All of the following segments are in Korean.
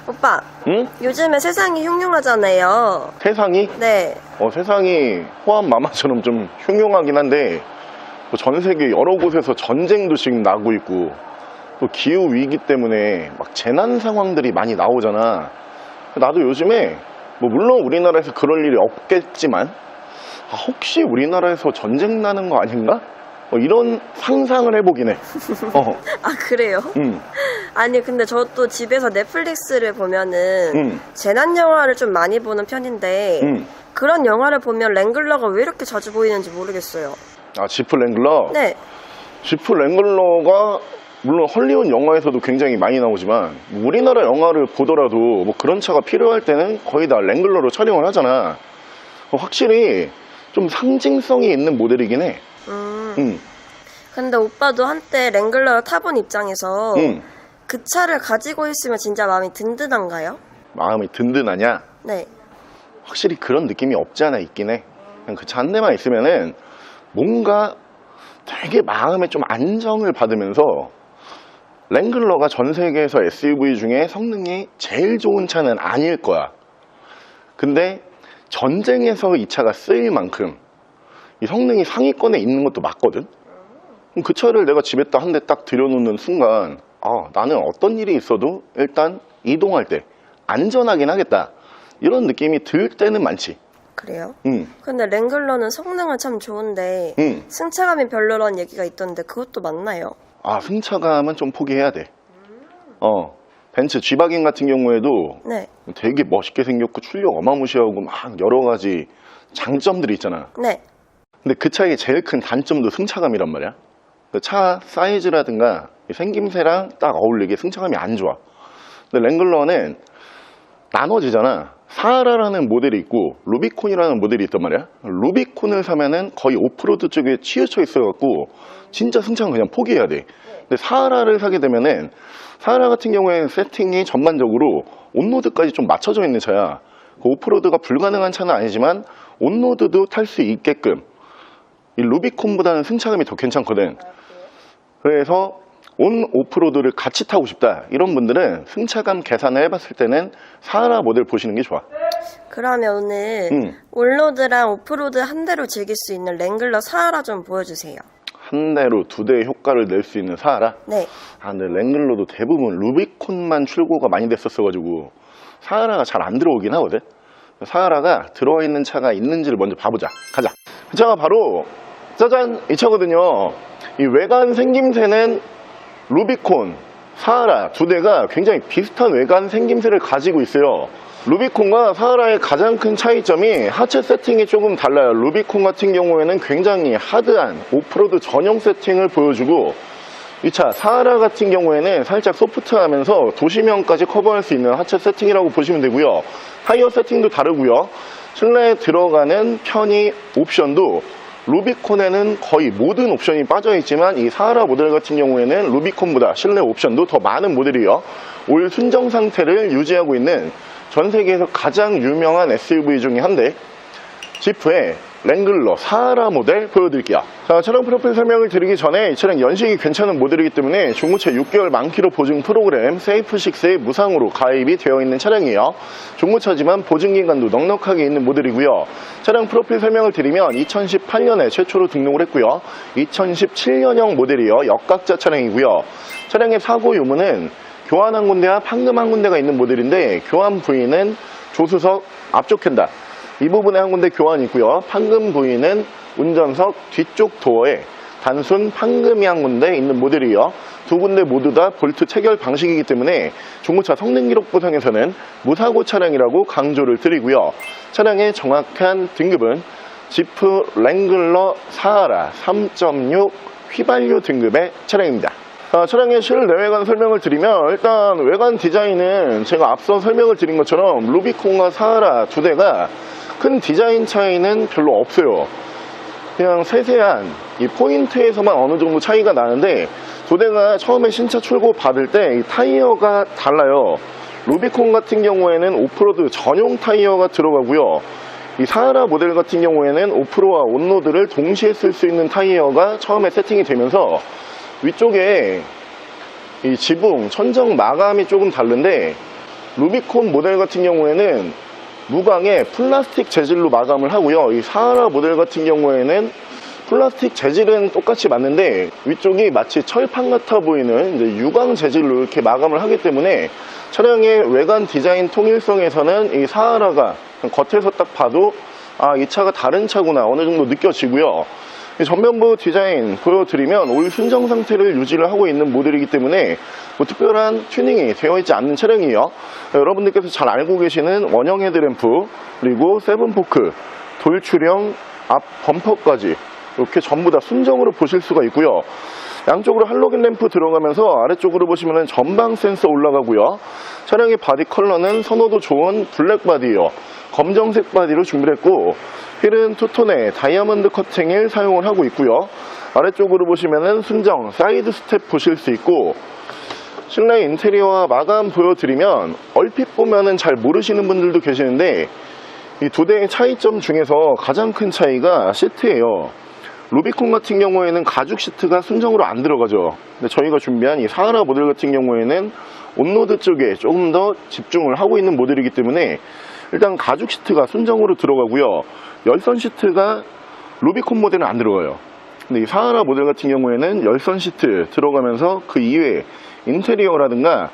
오빠, 응? 요즘에 세상이 흉흉하잖아요. 세상이? 네. 세상이 호암 마마처럼 좀 흉흉하긴 한데 전 세계 여러 곳에서 전쟁도 지금 나고 있고 또 기후 위기 때문에 막 재난 상황들이 많이 나오잖아. 나도 요즘에 물론 우리나라에서 그럴 일이 없겠지만 혹시 우리나라에서 전쟁 나는 거 아닌가? 이런 상상을 해보긴 해. 아, 그래요? 응. 아니, 근데 저도 집에서 넷플릭스를 보면은 응. 재난 영화를 좀 많이 보는 편인데 응. 그런 영화를 보면 랭글러가 왜 이렇게 자주 보이는지 모르겠어요. 아, 지프 랭글러? 네. 지프 랭글러가 물론 헐리우드 영화에서도 굉장히 많이 나오지만 우리나라 영화를 보더라도 그런 차가 필요할 때는 거의 다 랭글러로 촬영을 하잖아. 확실히 좀 상징성이 있는 모델이긴 해. 근데 오빠도 한때 랭글러를 타본 입장에서 응. 그 차를 가지고 있으면 진짜 마음이 든든한가요? 마음이 든든하냐? 네. 확실히 그런 느낌이 없지 않아 있긴 해. 그냥 그 차 한 대만 있으면은 뭔가 되게 마음에 좀 안정을 받으면서 랭글러가 전 세계에서 SUV 중에 성능이 제일 좋은 차는 아닐 거야. 근데 전쟁에서 이 차가 쓰일 만큼 이 성능이 상위권에 있는 것도 맞거든. 그 차를 내가 집에다 한 대 딱 들여놓는 순간 나는 어떤 일이 있어도 일단 이동할 때 안전하긴 하겠다 이런 느낌이 들 때는 많지. 그래요? 응. 근데 랭글러는 성능은 참 좋은데 응. 승차감이 별로라는 얘기가 있던데 그것도 맞나요? 승차감은 좀 포기해야 돼. 벤츠 G바겐 같은 경우에도 네. 되게 멋있게 생겼고 출력 어마무시하고 막 여러 가지 장점들이 있잖아. 네. 근데 그 차의 제일 큰 단점도 승차감이란 말이야. 그 차 사이즈라든가 생김새랑 딱 어울리게 승차감이 안 좋아. 근데 랭글러는 나눠지잖아. 사하라라는 모델이 있고 루비콘이라는 모델이 있단 말이야. 루비콘을 사면은 거의 오프로드 쪽에 치우쳐 있어갖고 진짜 승차감 그냥 포기해야 돼. 근데 사하라를 사게 되면은 사하라 같은 경우에는 세팅이 전반적으로 온로드까지 좀 맞춰져 있는 차야. 그 오프로드가 불가능한 차는 아니지만 온로드도 탈 수 있게끔 이 루비콘보다는 승차감이 더 괜찮거든. 그래서 온 오프로드를 같이 타고 싶다 이런 분들은 승차감 계산을 해봤을 때는 사하라 모델 보시는 게 좋아. 그러면 오늘 온로드랑 오프로드 한 대로 즐길 수 있는 랭글러 사하라 좀 보여주세요. 한 대로 두 대의 효과를 낼 수 있는 사하라? 네. 근데 랭글러도 대부분 루비콘만 출고가 많이 됐었어가지고 사하라가 잘 안 들어오긴 하거든. 사하라가 들어와 있는 차가 있는지를 먼저 봐보자. 가자. 그 차가 바로 짜잔 이 차거든요. 이 외관 생김새는 루비콘, 사하라 두 대가 굉장히 비슷한 외관 생김새를 가지고 있어요. 루비콘과 사하라의 가장 큰 차이점이 하체 세팅이 조금 달라요. 루비콘 같은 경우에는 굉장히 하드한 오프로드 전용 세팅을 보여주고 이 차 사하라 같은 경우에는 살짝 소프트하면서 도시명까지 커버할 수 있는 하체 세팅이라고 보시면 되고요. 타이어 세팅도 다르고요. 실내에 들어가는 편의 옵션도 루비콘에는 거의 모든 옵션이 빠져있지만 이 사하라 모델 같은 경우에는 루비콘보다 실내 옵션도 더 많은 모델이에요. 올 순정 상태를 유지하고 있는 전 세계에서 가장 유명한 SUV 중에 한 대 지프의 랭글러 사하라 모델 보여드릴게요. 자, 차량 프로필 설명을 드리기 전에 이 차량 연식이 괜찮은 모델이기 때문에 중고차 6개월 만키로 보증 프로그램 세이프6에 무상으로 가입이 되어 있는 차량이에요. 중고차지만 보증기간도 넉넉하게 있는 모델이고요. 차량 프로필 설명을 드리면 2018년에 최초로 등록을 했고요. 2017년형 모델이요. 역각자 차량이고요. 차량의 사고 유무는 교환 한 군데와 판금 한 군데가 있는 모델인데 교환 부위는 조수석 앞쪽 핸들 이 부분에 한 군데 교환이 있고요. 판금 부위는 운전석 뒤쪽 도어에 단순 판금이 한 군데 있는 모델이에요. 두 군데 모두 다 볼트 체결 방식이기 때문에 중고차 성능기록 보상에서는 무사고 차량이라고 강조를 드리고요. 차량의 정확한 등급은 지프 랭글러 사하라 3.6 휘발유 등급의 차량입니다. 차량의 실내외관 설명을 드리면 일단 외관 디자인은 제가 앞서 설명을 드린 것처럼 루비콘과 사하라 두 대가 큰 디자인 차이는 별로 없어요. 그냥 세세한 이 포인트에서만 어느 정도 차이가 나는데 두 대가 처음에 신차 출고 받을 때 이 타이어가 달라요. 루비콘 같은 경우에는 오프로드 전용 타이어가 들어가고요. 이 사하라 모델 같은 경우에는 오프로와 온로드를 동시에 쓸 수 있는 타이어가 처음에 세팅이 되면서 위쪽에 이 지붕, 천정 마감이 조금 다른데 루비콘 모델 같은 경우에는 무광의 플라스틱 재질로 마감을 하고요. 이 사하라 모델 같은 경우에는 플라스틱 재질은 똑같이 맞는데 위쪽이 마치 철판 같아 보이는 이제 유광 재질로 이렇게 마감을 하기 때문에 차량의 외관 디자인 통일성에서는 이 사하라가 겉에서 딱 봐도 이 차가 다른 차구나 어느 정도 느껴지고요. 전면부 디자인 보여드리면 올 순정 상태를 유지를 하고 있는 모델이기 때문에 뭐 특별한 튜닝이 되어 있지 않는 차량이에요. 여러분들께서 잘 알고 계시는 원형 헤드램프, 그리고 세븐포크, 돌출형 앞 범퍼까지 이렇게 전부 다 순정으로 보실 수가 있고요. 양쪽으로 할로겐 램프 들어가면서 아래쪽으로 보시면 전방 센서 올라가고요. 차량의 바디 컬러는 선호도 좋은 블랙 바디예요. 검정색 바디로 준비를 했고, 휠은 투톤의 다이아몬드 커팅을 사용을 하고 있고요. 아래쪽으로 보시면은 순정 사이드 스텝 보실 수 있고, 실내 인테리어와 마감 보여드리면 얼핏 보면은 잘 모르시는 분들도 계시는데 이 두 대의 차이점 중에서 가장 큰 차이가 시트예요. 루비콘 같은 경우에는 가죽 시트가 순정으로 안 들어가죠. 근데 저희가 준비한 이 사하라 모델 같은 경우에는 온로드 쪽에 조금 더 집중을 하고 있는 모델이기 때문에 일단 가죽 시트가 순정으로 들어가고요. 열선 시트가 루비콘 모델은 안 들어가요. 근데 이 사하라 모델 같은 경우에는 열선 시트 들어가면서 그 이외에 인테리어라든가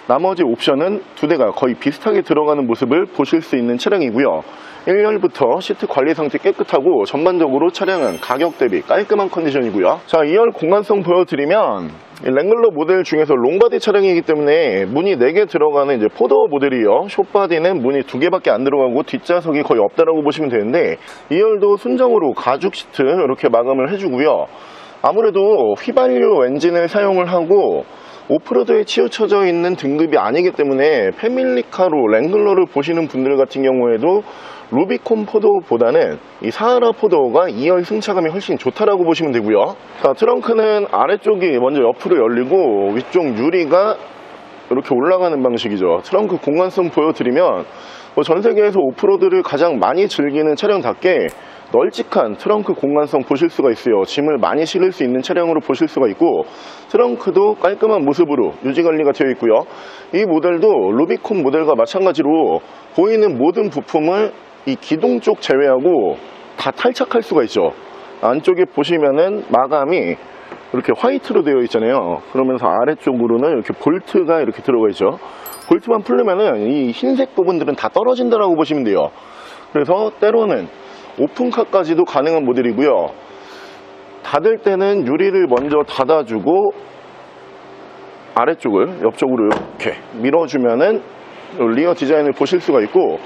나머지 옵션은 두 대가 거의 비슷하게 들어가는 모습을 보실 수 있는 차량이고요. 1열부터 시트 관리 상태 깨끗하고 전반적으로 차량은 가격 대비 깔끔한 컨디션이고요. 자, 2열 공간성 보여드리면 랭글러 모델 중에서 롱바디 차량이기 때문에 문이 4개 들어가는 이제 포도어 모델이요. 숏바디는 문이 2개밖에 안 들어가고 뒷좌석이 거의 없다라고 보시면 되는데 2열도 순정으로 가죽 시트 이렇게 마감을 해주고요. 아무래도 휘발유 엔진을 사용을 하고 오프로드에 치우쳐져 있는 등급이 아니기 때문에 패밀리카로 랭글러를 보시는 분들 같은 경우에도 루비콘 포도보다는 이 사하라 포도가 2열 승차감이 훨씬 좋다라고 보시면 되고요. 자, 트렁크는 아래쪽이 먼저 옆으로 열리고 위쪽 유리가 이렇게 올라가는 방식이죠. 트렁크 공간성 보여드리면 전 세계에서 오프로드를 가장 많이 즐기는 차량답게 널찍한 트렁크 공간성 보실 수가 있어요. 짐을 많이 실을 수 있는 차량으로 보실 수가 있고, 트렁크도 깔끔한 모습으로 유지관리가 되어 있고요. 이 모델도 루비콘 모델과 마찬가지로 보이는 모든 부품을 이 기둥 쪽 제외하고 다 탈착할 수가 있죠. 안쪽에 보시면은 마감이 이렇게 화이트로 되어 있잖아요. 그러면서 아래쪽으로는 이렇게 볼트가 이렇게 들어가 있죠. 볼트만 풀리면은 이 흰색 부분들은 다 떨어진다라고 보시면 돼요. 그래서 때로는 오픈카까지도 가능한 모델이고요. 닫을 때는 유리를 먼저 닫아주고 아래쪽을 옆쪽으로 이렇게 밀어주면은 리어 디자인을 보실 수가 있고,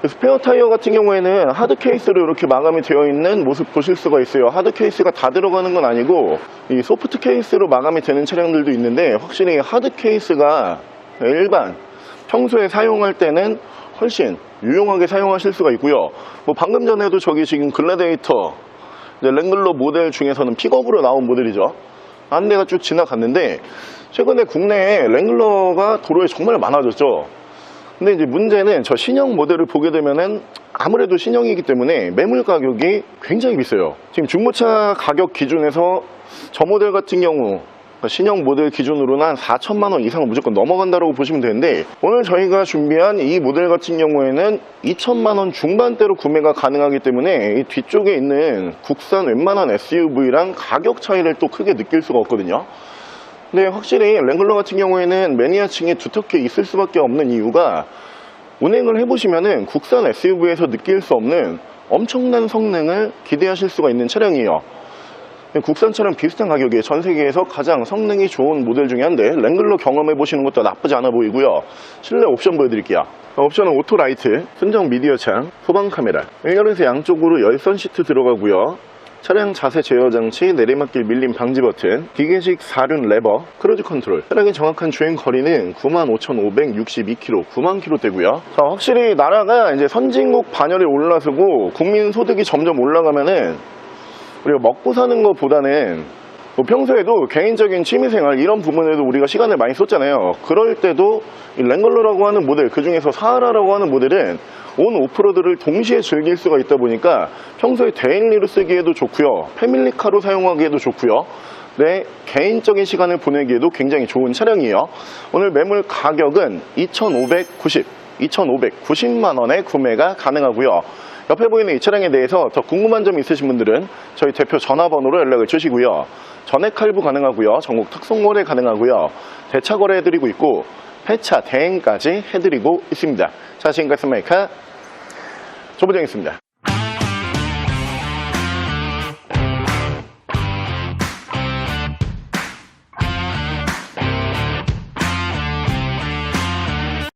스페어 타이어 같은 경우에는 하드 케이스로 이렇게 마감이 되어 있는 모습 보실 수가 있어요. 하드 케이스가 다 들어가는 건 아니고 이 소프트 케이스로 마감이 되는 차량들도 있는데, 확실히 하드 케이스가 일반 평소에 사용할 때는 훨씬 유용하게 사용하실 수가 있고요. 뭐 방금 전에도 저기 지금 글래데이터 랭글러 모델 중에서는 픽업으로 나온 모델이죠. 한 대가 쭉 지나갔는데, 최근에 국내에 랭글러가 도로에 정말 많아졌죠. 근데 이제 문제는 저 신형 모델을 보게 되면은 아무래도 신형이기 때문에 매물 가격이 굉장히 비싸요. 지금 중고차 가격 기준에서 저 모델 같은 경우 신형 모델 기준으로는 한 4천만원 이상은 무조건 넘어간다고 보시면 되는데, 오늘 저희가 준비한 이 모델 같은 경우에는 2천만원 중반대로 구매가 가능하기 때문에 이 뒤쪽에 있는 국산 웬만한 SUV랑 가격 차이를 또 크게 느낄 수가 없거든요. 근데 확실히 랭글러 같은 경우에는 매니아층이 두텁게 있을 수밖에 없는 이유가, 운행을 해보시면은 국산 SUV에서 느낄 수 없는 엄청난 성능을 기대하실 수가 있는 차량이에요. 국산차랑 비슷한 가격에 전 세계에서 가장 성능이 좋은 모델 중에 한데, 랭글러 경험해 보시는 것도 나쁘지 않아 보이고요. 실내 옵션 보여드릴게요. 옵션은 오토라이트, 순정 미디어 창, 후방 카메라, 1열에서 양쪽으로 열선 시트 들어가고요. 차량 자세 제어 장치, 내리막길 밀림 방지 버튼, 기계식 4륜 레버, 크루즈 컨트롤. 차량의 정확한 주행 거리는 95,562km, 9만 km대고요. 자, 확실히 나라가 이제 선진국 반열에 올라서고 국민 소득이 점점 올라가면은 우리가 먹고 사는 것보다는 뭐 평소에도 개인적인 취미생활 이런 부분에도 우리가 시간을 많이 썼잖아요. 그럴 때도 이 랭글러라고 하는 모델, 그 중에서 사하라라고 하는 모델은 온 오프로드를 동시에 즐길 수가 있다 보니까 평소에 데일리로 쓰기에도 좋고요, 패밀리카로 사용하기에도 좋고요, 내 개인적인 시간을 보내기에도 굉장히 좋은 차량이에요. 오늘 매물 가격은 2,590만 원에 구매가 가능하고요. 옆에 보이는 이 차량에 대해서 더 궁금한 점 있으신 분들은 저희 대표 전화번호로 연락을 주시고요. 전액 할부 가능하고요. 전국 특송거래 가능하고요. 대차 거래 해드리고 있고 폐차 대행까지 해드리고 있습니다. 자, 지금까지 메이카 조부장이었습니다.